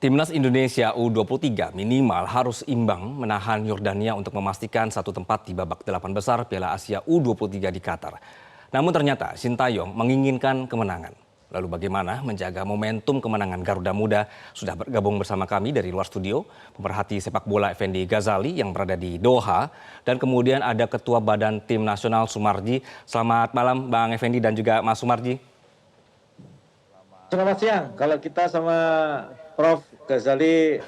Timnas Indonesia U23 minimal harus imbang menahan Yordania untuk memastikan satu tempat di babak 8 besar Piala Asia U23 di Qatar. Namun ternyata Sintayong menginginkan kemenangan. Lalu bagaimana menjaga momentum kemenangan Garuda Muda? Sudah bergabung bersama kami dari luar studio, pemerhati sepak bola Effendi Ghazali yang berada di Doha. Dan kemudian ada Ketua Badan Tim Nasional Sumarji. Selamat malam Bang Effendi dan juga Mas Sumarji. Selamat siang. Kalau kita sama Prof Ghazali,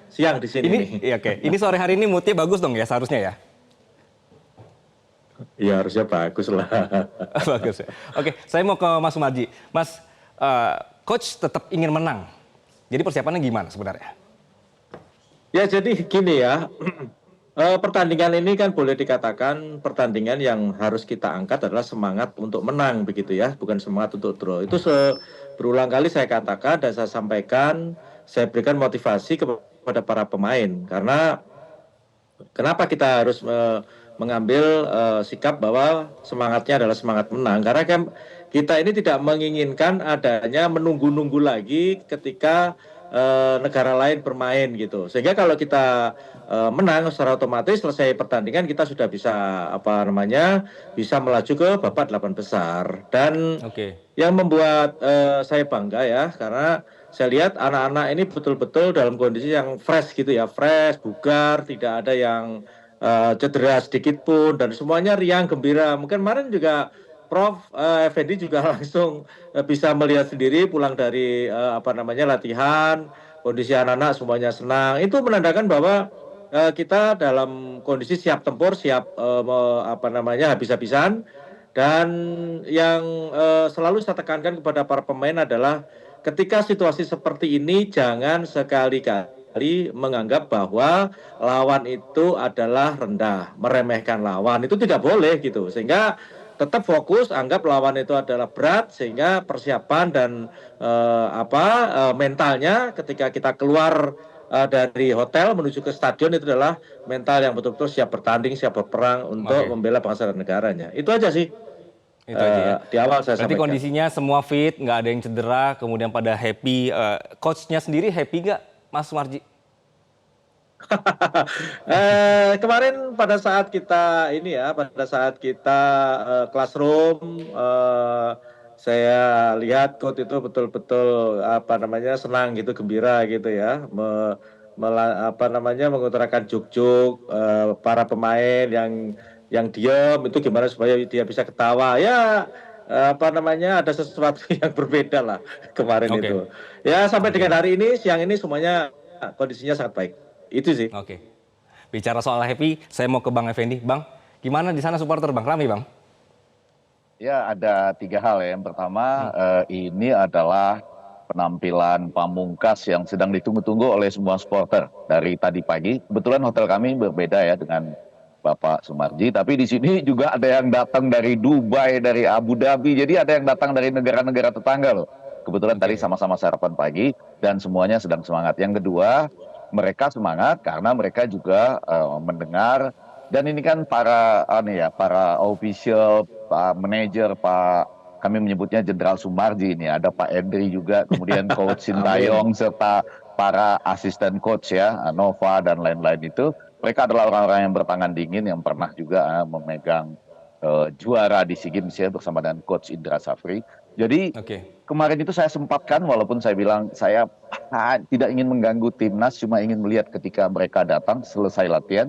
siang di sini. Iya, oke. Ini sore hari ini moodnya bagus dong ya seharusnya ya? Iya harusnya bagus lah. Bagus ya. Oke, saya mau ke Mas Sumarji. Mas, coach tetap ingin menang. Jadi persiapannya gimana sebenarnya? Ya jadi gini ya, pertandingan ini kan boleh dikatakan pertandingan yang harus kita angkat adalah semangat untuk menang begitu ya, bukan semangat untuk draw. Itu berulang kali saya katakan dan saya sampaikan, saya berikan motivasi kepada para pemain. Karena kenapa kita harus mengambil sikap bahwa semangatnya adalah semangat menang? Karena kan kita ini tidak menginginkan adanya menunggu-nunggu lagi ketika negara lain bermain gitu. Sehingga kalau kita menang secara otomatis selesai pertandingan kita sudah bisa bisa melaju ke babak 8 besar. Dan yang membuat saya bangga ya karena saya lihat anak-anak ini betul-betul dalam kondisi yang fresh gitu ya, fresh, bugar, tidak ada yang cedera sedikit pun dan semuanya riang gembira. Mungkin kemarin juga Prof Effendi juga langsung bisa melihat sendiri pulang dari latihan, kondisi anak-anak semuanya senang. Itu menandakan bahwa kita dalam kondisi siap tempur, siap habis-habisan. Dan yang selalu saya tekankan kepada para pemain adalah ketika situasi seperti ini jangan sekali-kali menganggap bahwa lawan itu adalah rendah, meremehkan lawan itu tidak boleh gitu. Sehingga tetap fokus, anggap lawan itu adalah berat, sehingga persiapan dan mentalnya ketika kita keluar dari hotel menuju ke stadion itu adalah mental yang betul-betul siap bertanding, siap berperang untuk membela bangsa dan negaranya. Itu aja sih. Itu aja ya. Di awal saya Berarti sampaikan. kondisinya semua fit, nggak ada yang cedera, kemudian pada happy. Coachnya sendiri happy nggak, Mas Sumarji? Kemarin pada saat kita classroom, saya lihat coach itu betul-betul senang gitu, gembira gitu ya, mengutarakan juk-juk para pemain yang diam itu gimana supaya dia bisa ketawa ya. Ada sesuatu yang berbeda lah kemarin itu. Ya sampai dengan hari ini, siang ini semuanya kondisinya sangat baik. Itu sih. Oke. Bicara soal happy, saya mau ke Bang Effendi. Bang, gimana di sana supporter Bang? Rame Bang? Ya ada 3 hal ya. Yang pertama ini adalah penampilan Pamungkas yang sedang ditunggu-tunggu oleh semua supporter dari tadi pagi. Kebetulan hotel kami berbeda ya dengan Bapak Sumarji, tapi di sini juga ada yang datang dari Dubai, dari Abu Dhabi. Jadi ada yang datang dari negara-negara tetangga loh. Kebetulan tadi sama-sama sarapan pagi dan semuanya sedang semangat. Yang kedua, mereka semangat karena mereka juga mendengar, dan ini kan para official, Pak manajer, kami menyebutnya Jenderal Sumarji ini, ada Pak Endri juga, kemudian Coach Sintayong serta para asisten coach ya, Nova dan lain-lain itu, mereka adalah orang-orang yang bertangan dingin yang pernah juga memegang juara di SEA Games ya bersama dengan Coach Indra Safri. Jadi kemarin itu saya sempatkan, walaupun saya bilang saya tidak ingin mengganggu timnas, cuma ingin melihat ketika mereka datang selesai latihan,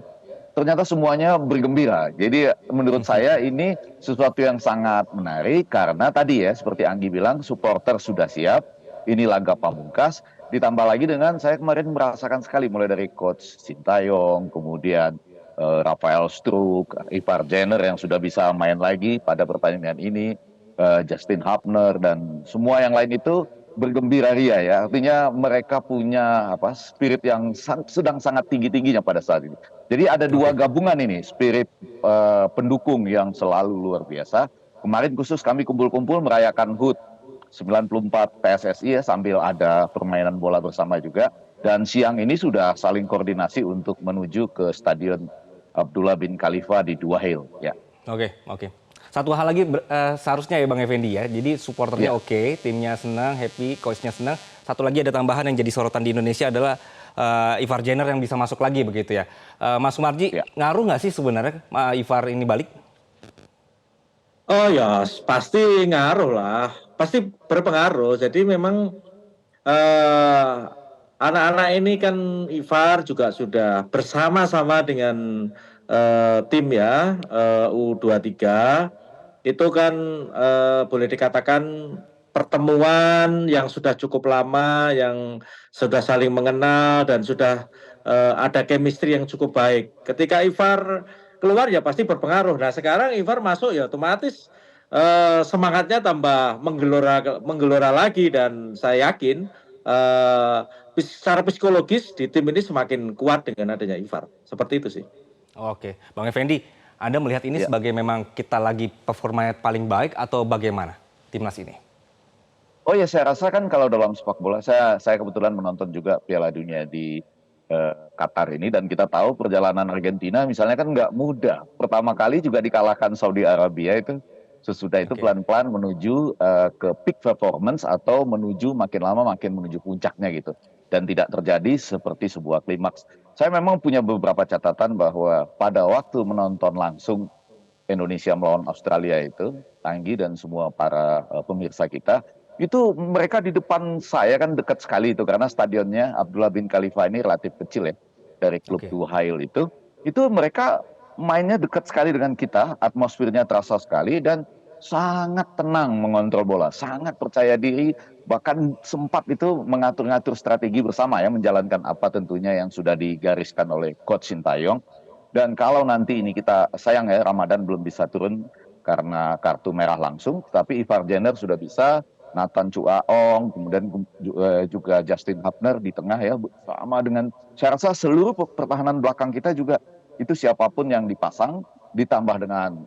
ternyata semuanya bergembira. Jadi menurut saya ini sesuatu yang sangat menarik karena tadi ya seperti Anggi bilang, supporter sudah siap, ini laga pamungkas, ditambah lagi dengan saya kemarin merasakan sekali mulai dari Coach Sintayong, kemudian Rafael Struijk, Ivar Jenner yang sudah bisa main lagi pada pertandingan ini, Justin Hubner dan semua yang lain itu bergembira ria ya. Artinya mereka punya spirit yang sedang sangat tinggi-tingginya pada saat ini. Jadi ada 2 gabungan ini, spirit pendukung yang selalu luar biasa. Kemarin khusus kami kumpul-kumpul merayakan HUT 94 PSSI ya, sambil ada permainan bola bersama juga. Dan siang ini sudah saling koordinasi untuk menuju ke Stadion Abdullah bin Khalifa di Duhail ya. Oke. Satu hal lagi seharusnya ya Bang Effendi ya. Jadi supporternya timnya senang, happy, coachnya senang. satu lagi ada tambahan yang jadi sorotan di Indonesia adalah Ivar Jenner yang bisa masuk lagi begitu ya. Mas Sumarji, Ya. ngaruh nggak sih sebenarnya Ivar ini balik? Oh ya, pasti ngaruh lah, pasti berpengaruh. Jadi memang eh, anak-anak ini kan Ivar juga sudah bersama-sama dengan tim ya U23 itu kan boleh dikatakan pertemuan yang sudah cukup lama, yang sudah saling mengenal dan sudah ada chemistry yang cukup baik. Ketika Ivar keluar ya pasti berpengaruh. Nah sekarang Ivar masuk ya otomatis semangatnya tambah menggelora lagi dan saya yakin secara psikologis di tim ini semakin kuat dengan adanya Ivar. Seperti itu sih. Oke, Bang Effendi, Anda melihat ini Ya. sebagai memang kita lagi performanya paling baik atau bagaimana timnas ini? Oh ya, saya rasa kan kalau dalam sepak bola, saya kebetulan menonton juga Piala Dunia di Qatar ini, dan kita tahu perjalanan Argentina misalnya kan nggak mudah. Pertama kali juga dikalahkan Saudi Arabia itu, sesudah itu Oke. pelan-pelan menuju ke peak performance atau menuju makin lama makin menuju puncaknya gitu. Dan tidak terjadi seperti sebuah klimaks. Saya memang punya beberapa catatan bahwa pada waktu menonton langsung Indonesia melawan Australia itu, Tanggi dan semua para pemirsa kita, itu mereka di depan saya kan dekat sekali itu karena stadionnya Abdullah bin Khalifa ini relatif kecil ya, dari klub Oke. Duhail itu mereka mainnya dekat sekali dengan kita, atmosfernya terasa sekali dan sangat tenang mengontrol bola, sangat percaya diri, bahkan sempat itu mengatur-ngatur strategi bersama ya, menjalankan apa tentunya yang sudah digariskan oleh Coach Sintayong. Dan kalau nanti ini kita, sayang ya Ramadan belum bisa turun karena kartu merah langsung, tapi Ivar Jenner sudah bisa, Nathan Chuaong, kemudian juga Justin Hubner di tengah ya, sama dengan saya rasa seluruh pertahanan belakang kita juga itu siapapun yang dipasang, ditambah dengan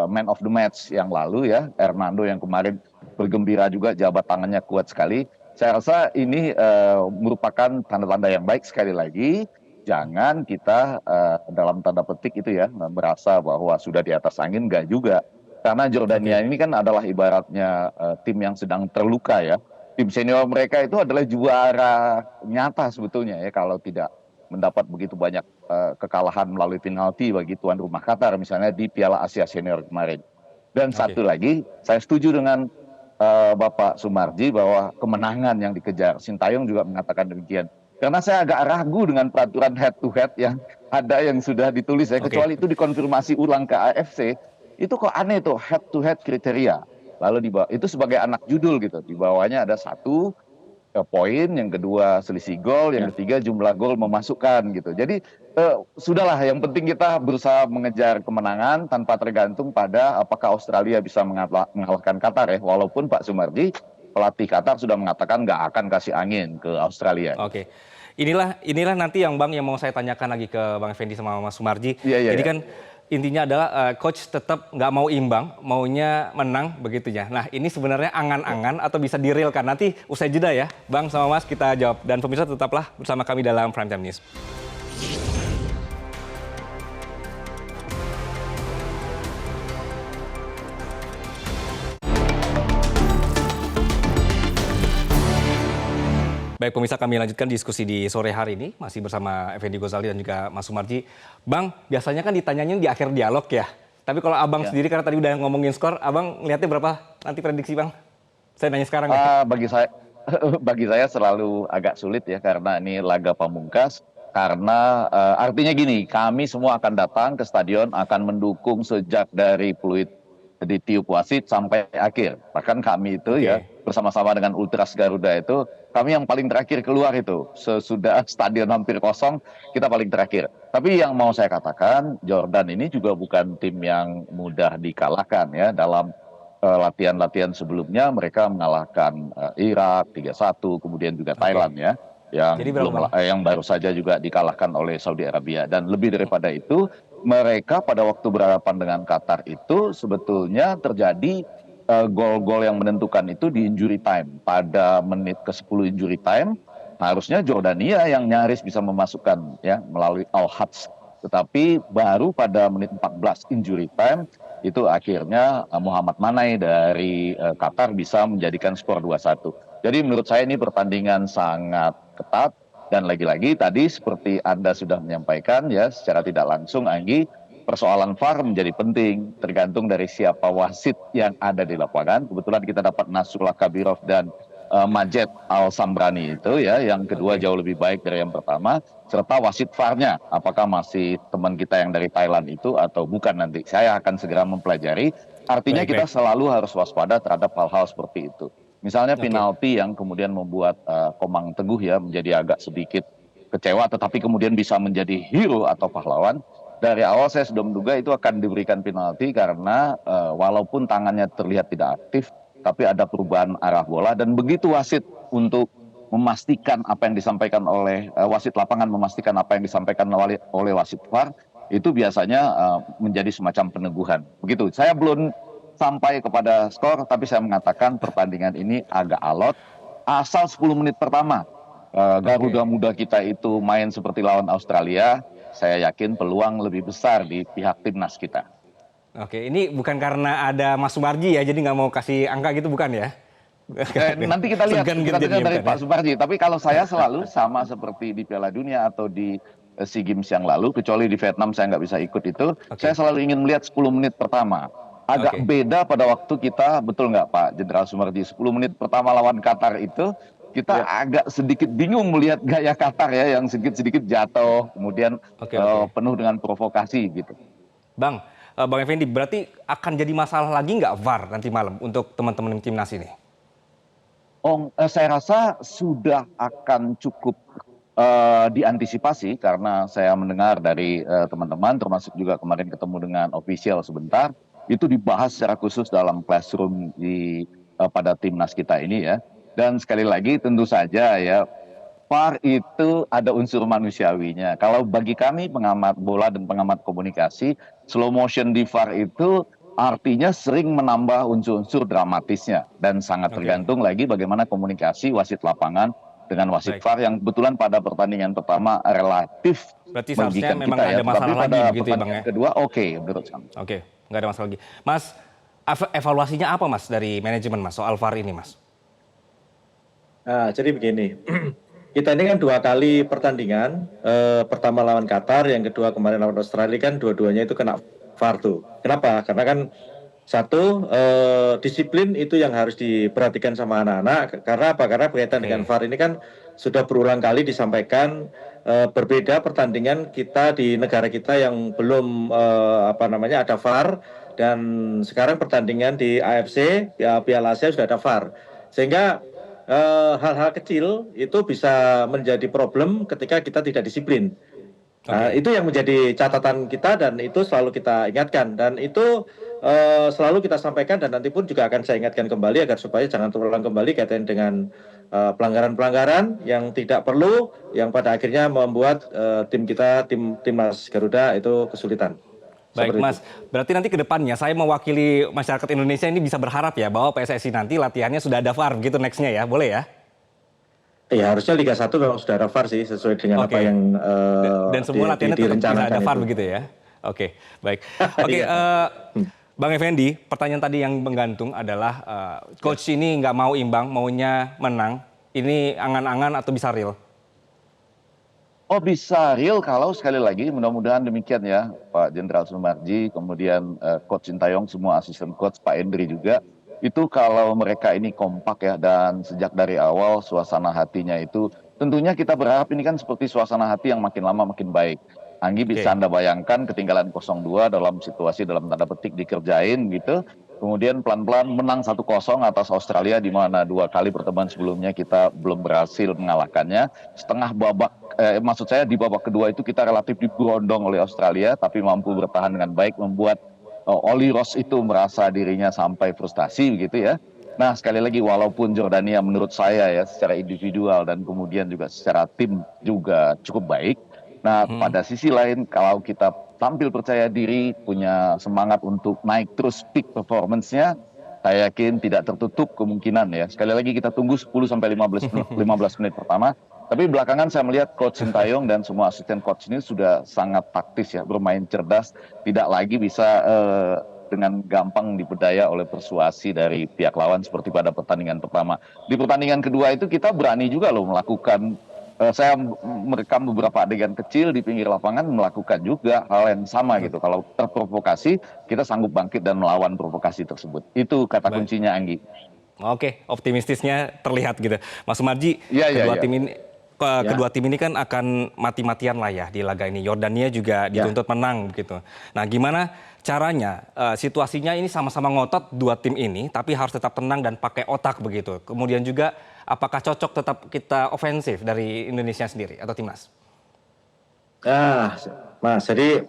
man of the match yang lalu ya, Hernando yang kemarin bergembira juga, jabat tangannya kuat sekali. Saya rasa ini merupakan tanda-tanda yang baik. Sekali lagi, jangan kita dalam tanda petik itu ya merasa bahwa sudah di atas angin, enggak juga. Karena Jordania ini kan adalah ibaratnya tim yang sedang terluka ya. Tim senior mereka itu adalah juara nyata sebetulnya ya, kalau tidak mendapat begitu banyak kekalahan melalui penalti bagi tuan rumah Qatar misalnya di Piala Asia Senior kemarin. Dan satu lagi, saya setuju dengan Bapak Sumarji bahwa kemenangan yang dikejar. Sintayong juga mengatakan demikian. Karena saya agak ragu dengan peraturan head to head yang ada yang sudah ditulis ya, kecuali itu dikonfirmasi ulang ke AFC. Itu kok aneh tuh, head to head kriteria. Lalu itu sebagai anak judul gitu. Di bawahnya ada satu poin, yang kedua selisih gol, yang ketiga jumlah gol memasukkan gitu. Jadi sudahlah, yang penting kita berusaha mengejar kemenangan tanpa tergantung pada apakah Australia bisa mengalahkan Qatar ya. Walaupun Pak Sumarji, pelatih Qatar sudah mengatakan nggak akan kasih angin ke Australia. Oke. Inilah nanti yang Bang yang mau saya tanyakan lagi ke Bang Effendi sama Mas Sumarji. Iya. Jadi kan intinya adalah coach tetap nggak mau imbang, maunya menang begitu ya. Nah ini sebenarnya angan-angan atau bisa direalkan? Nanti usai jeda ya, Bang sama Mas kita jawab. Dan pemirsa tetaplah bersama kami dalam Prime Time News. Baik pemirsa, kami lanjutkan diskusi di sore hari ini masih bersama Effendi Ghazali dan juga Mas Sumarji. Bang, biasanya kan ditanyanya di akhir dialog ya. Tapi kalau Abang sendiri karena tadi udah ngomongin skor, Abang lihatnya berapa nanti prediksi Bang? Saya nanya sekarang ya. Bagi saya selalu agak sulit ya, karena ini laga pamungkas. Karena artinya gini, kami semua akan datang ke stadion, akan mendukung sejak dari peluit ditiup wasit sampai akhir. Bahkan kami itu ya bersama-sama dengan Ultras Garuda itu, kami yang paling terakhir keluar itu. Sesudah stadion hampir kosong, kita paling terakhir. Tapi yang mau saya katakan, Jordan ini juga bukan tim yang mudah dikalahkan ya. Dalam latihan-latihan sebelumnya mereka mengalahkan Irak 3-1, kemudian juga Thailand ya, yang Jadi berapa, yang baru saja juga dikalahkan oleh Saudi Arabia. Dan lebih daripada itu, mereka pada waktu berhadapan dengan Qatar itu sebetulnya terjadi gol-gol yang menentukan itu di injury time. Pada menit ke-10 injury time, harusnya Jordania yang nyaris bisa memasukkan ya melalui Al-Hadj. Tetapi baru pada menit 14 injury time itu akhirnya Muhammad Manai dari Qatar bisa menjadikan skor 2-1. Jadi menurut saya ini pertandingan sangat ketat dan lagi-lagi tadi seperti Anda sudah menyampaikan ya secara tidak langsung Anggi, persoalan VAR menjadi penting tergantung dari siapa wasit yang ada di lapangan. Kebetulan kita dapat Nasrullah Kabirov dan Majed Al Sambrani itu ya, yang kedua Oke. jauh lebih baik dari yang pertama, serta wasit VAR-nya apakah masih teman kita yang dari Thailand itu atau bukan nanti. Saya akan segera mempelajari. Artinya Baik, kita baik. selalu harus waspada terhadap hal-hal seperti itu. Misalnya Oke. penalti yang kemudian membuat Komang Teguh ya menjadi agak sedikit kecewa, tetapi kemudian bisa menjadi hero atau pahlawan. Dari awal saya sudah menduga itu akan diberikan penalti karena walaupun tangannya terlihat tidak aktif, tapi ada perubahan arah bola dan begitu wasit untuk memastikan apa yang disampaikan oleh wasit lapangan memastikan apa yang disampaikan oleh wasit VAR itu biasanya menjadi semacam peneguhan. Begitu. Saya belum sampai kepada skor, tapi saya mengatakan pertandingan ini agak alot. Asal 10 menit pertama Garuda Oke. Muda kita itu main seperti lawan Australia, saya yakin peluang lebih besar di pihak timnas kita. Oke, ini bukan karena ada Mas Sumarji ya, jadi nggak mau kasih angka gitu bukan ya? Nanti kita lihat, Segan gitu kita dengar jadinya dari bukan ya? Pak Suparji. Tapi kalau saya selalu sama seperti di Piala Dunia atau di SEA Games yang lalu, kecuali di Vietnam saya nggak bisa ikut itu, saya Oke. selalu ingin melihat 10 menit pertama. Agak Oke. beda pada waktu kita, betul nggak Pak Jenderal Sumarji, 10 menit pertama lawan Qatar itu, kita Ya. agak sedikit bingung melihat gaya Qatar ya, yang sedikit-sedikit jatuh, kemudian Oke, oke. penuh dengan provokasi gitu. Bang Effendi, berarti akan jadi masalah lagi nggak VAR nanti malam untuk teman-teman timnas ini? Saya rasa sudah akan cukup diantisipasi karena saya mendengar dari teman-teman, termasuk juga kemarin ketemu dengan official sebentar, itu dibahas secara khusus dalam classroom pada timnas kita ini ya. Dan sekali lagi tentu saja ya, VAR itu ada unsur manusiawinya. Kalau bagi kami pengamat bola dan pengamat komunikasi, slow motion di VAR itu artinya sering menambah unsur-unsur dramatisnya dan sangat Oke, tergantung lagi bagaimana komunikasi wasit lapangan dengan wasit baik. VAR yang kebetulan pada pertandingan pertama relatif Berarti seharusnya merugikan memang kita ya, ada tetapi masalah lagi pada begitu ya Bang pertandingan ya? kedua oke menurut saya. Oke, nggak ada masalah lagi. Mas, evaluasinya apa Mas dari manajemen Mas soal VAR ini Mas? Nah, jadi begini, kita ini kan 2 kali pertandingan, pertama lawan Qatar, yang kedua kemarin lawan Australia kan dua-duanya itu kena VAR tuh. Kenapa? Karena kan satu, disiplin itu yang harus diperhatikan sama anak-anak. Karena apa? Karena berkaitan dengan Oke, VAR ini kan sudah berulang kali disampaikan, berbeda pertandingan kita di negara kita yang belum apa namanya ada VAR, dan sekarang pertandingan di AFC ya, Piala Asia sudah ada VAR. Sehingga hal-hal kecil itu bisa menjadi problem ketika kita tidak disiplin. Nah, oke. itu yang menjadi catatan kita dan itu selalu kita ingatkan dan itu selalu kita sampaikan dan nanti pun juga akan saya ingatkan kembali agar supaya jangan terulang kembali kaitan dengan pelanggaran-pelanggaran yang tidak perlu yang pada akhirnya membuat tim kita timnas Garuda itu kesulitan. Baik Seperti itu. Mas, berarti nanti ke depannya saya mewakili masyarakat Indonesia ini bisa berharap ya bahwa PSSI nanti latihannya sudah ada VAR gitu nextnya ya, boleh ya? Ya harusnya Liga 1 memang sudah ada VAR sih sesuai dengan apa Oke. yang Dan semua latihannya tetap bisa ada direncanakan VAR itu. begitu ya? Oke, baik. Oke, Iya. Bang Effendi, pertanyaan tadi yang menggantung adalah coach ini nggak mau imbang, maunya menang. Ini angan-angan atau bisa real? Oh bisa real kalau sekali lagi mudah-mudahan demikian ya Pak Jenderal Sumarji, kemudian Coach Sintayong, semua asisten coach, Pak Endri juga. Itu kalau mereka ini kompak ya dan sejak dari awal suasana hatinya itu tentunya kita berharap ini kan seperti suasana hati yang makin lama makin baik. Anggi bisa Oke, Anda bayangkan ketinggalan 0-2 dalam situasi dalam tanda petik dikerjain gitu. Kemudian pelan-pelan menang 1-0 atas Australia di mana 2 kali pertemuan sebelumnya kita belum berhasil mengalahkannya. Setengah babak maksud saya di babak kedua itu kita relatif diberondong oleh Australia tapi mampu bertahan dengan baik membuat Oli Ross itu merasa dirinya sampai frustasi begitu ya. Nah sekali lagi walaupun Jordania menurut saya ya secara individual dan kemudian juga secara tim juga cukup baik. Nah pada sisi lain kalau kita tampil percaya diri punya semangat untuk naik terus peak performance-nya, saya yakin tidak tertutup kemungkinan ya. Sekali lagi kita tunggu 10 sampai 15 menit pertama. Tapi belakangan saya melihat Coach Sintayong dan semua asisten coach ini sudah sangat taktis ya, bermain cerdas, tidak lagi bisa dengan gampang diperdaya oleh persuasi dari pihak lawan seperti pada pertandingan pertama. Di pertandingan kedua itu kita berani juga loh melakukan, saya merekam beberapa adegan kecil di pinggir lapangan melakukan juga hal yang sama gitu. Kalau terprovokasi, kita sanggup bangkit dan melawan provokasi tersebut. Itu kata Baik. kuncinya, Anggi. Oke, optimistisnya terlihat gitu. Mas Sumarji, Iya, iya, kedua iya. tim ini Ya. kedua tim ini kan akan mati-matian lah ya di laga ini. Yordania juga dituntut menang begitu. Nah, gimana caranya situasinya ini sama-sama ngotot dua tim ini, tapi harus tetap tenang dan pakai otak begitu. Kemudian juga apakah cocok tetap kita ofensif dari Indonesia sendiri atau timnas? Nah, Mas, jadi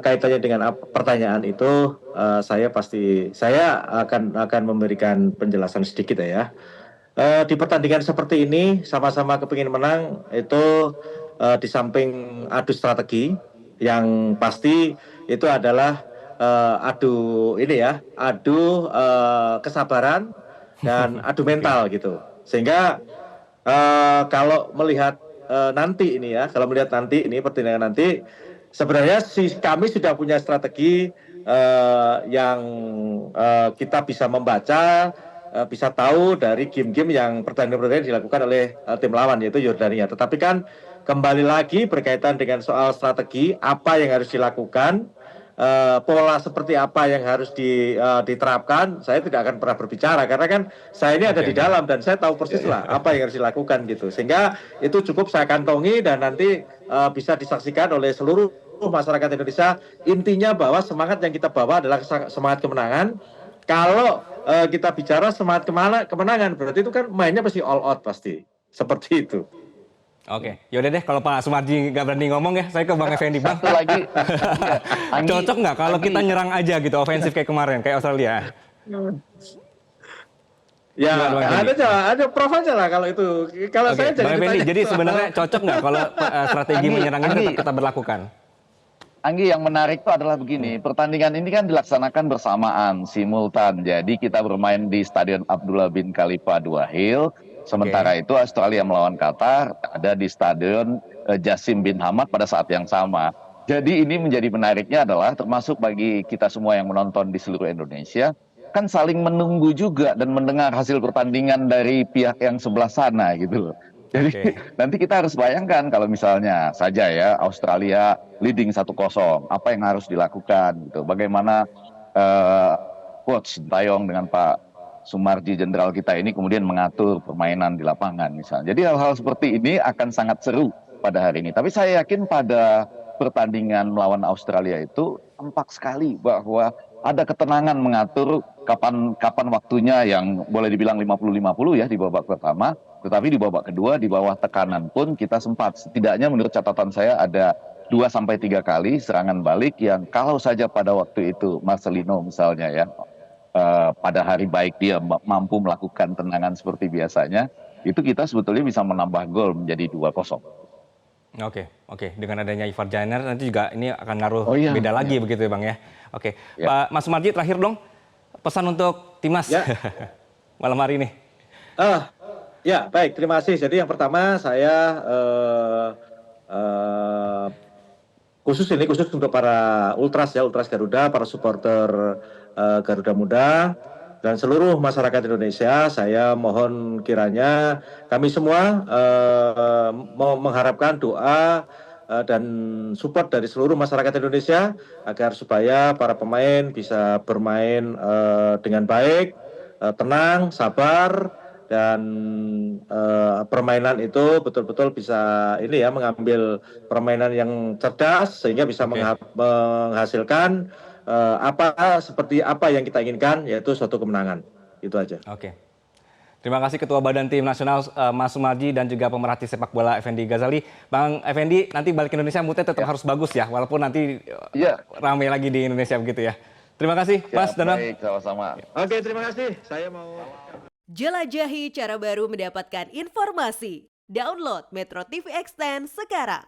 kaitannya dengan pertanyaan itu, saya akan memberikan penjelasan sedikit ya. Di pertandingan seperti ini sama-sama kepingin menang itu, di samping adu strategi yang pasti itu adalah adu kesabaran dan adu mental gitu. Sehingga kalau melihat kalau melihat nanti ini pertandingan nanti, sebenarnya kami sudah punya strategi yang kita bisa membaca, bisa tahu dari game-game yang pertandingan-pertandingan dilakukan oleh tim lawan yaitu Yordania. Tetapi kan kembali lagi berkaitan dengan soal strategi, apa yang harus dilakukan, pola seperti apa yang harus diterapkan, saya tidak akan pernah berbicara karena kan saya ini ada di dalam dan saya tahu persis lah apa yang harus dilakukan gitu. Sehingga itu cukup saya kantongi dan nanti bisa disaksikan oleh seluruh masyarakat Indonesia. Intinya bahwa semangat yang kita bawa adalah semangat kemenangan. Kalau kita bicara semangat kemenangan, berarti itu kan mainnya pasti all out pasti. Seperti itu. Oke, yaudah deh kalau Pak Sumarji nggak berani ngomong ya, saya ke Bang Effendi. Bang, Satu lagi, Anggi, cocok nggak kalau kita nyerang aja gitu, ofensif kayak kemarin, kayak Australia? Ya, Gimana, Bang Effendi? ada prof aja lah kalau itu. Kalau Oke, saya Bang Effendi, ditanya jadi soal- sebenarnya cocok nggak kalau strategi Anggi, menyerang ini Anggi. tetap kita berlakukan? Anggi, yang menarik itu adalah begini, pertandingan ini kan dilaksanakan bersamaan, simultan. Jadi kita bermain di Stadion Abdullah bin Khalifa Dua Hill. Sementara itu Australia melawan Qatar ada di Stadion Jassim bin Hamad pada saat yang sama. Jadi ini menjadi menariknya adalah termasuk bagi kita semua yang menonton di seluruh Indonesia, kan saling menunggu juga dan mendengar hasil pertandingan dari pihak yang sebelah sana gitu loh. Jadi Oke. nanti kita harus bayangkan kalau misalnya saja ya Australia leading 1-0, apa yang harus dilakukan gitu. Bagaimana Coach Sintayong dengan Pak Sumarji jenderal kita ini kemudian mengatur permainan di lapangan misalnya. Jadi hal-hal seperti ini akan sangat seru pada hari ini. Tapi saya yakin pada pertandingan melawan Australia itu tampak sekali bahwa ada ketenangan mengatur kapan waktunya yang boleh dibilang 50-50 ya di babak pertama. Tetapi di babak kedua di bawah tekanan pun kita sempat, setidaknya menurut catatan saya ada 2-3 kali serangan balik yang kalau saja pada waktu itu Marcelino misalnya ya, pada hari baik dia mampu melakukan tendangan seperti biasanya, itu kita sebetulnya bisa menambah gol menjadi 2-0. Oke. Dengan adanya Ivar Jainer nanti juga ini akan ngaruh Oh iya, beda lagi begitu ya Bang ya. Oke, Ya. Pak Mas Sumarji terakhir dong, pesan untuk timnas Ya. malam hari ini. Ya, baik, terima kasih. Jadi yang pertama saya khusus untuk para ultras Garuda, para supporter Garuda Muda dan seluruh masyarakat Indonesia, saya mohon kiranya kami semua mau mengharapkan doa dan support dari seluruh masyarakat Indonesia agar supaya para pemain bisa bermain dengan baik, tenang, sabar, dan permainan itu betul-betul bisa mengambil permainan yang cerdas sehingga bisa menghasilkan seperti apa yang kita inginkan, yaitu suatu kemenangan. Itu aja. Oke. Terima kasih Ketua Badan Tim Nasional Mas Sumarji dan juga pemerhati sepak bola Effendi Ghazali. Bang Effendi, nanti balik ke Indonesia moodnya tetap harus bagus ya, walaupun nanti ramai lagi di Indonesia begitu ya. Terima kasih Mas dan Bang. Baik, sama-sama. Oke, terima kasih. Saya mau Jelajahi cara baru mendapatkan informasi. Download Metro TV Extend sekarang.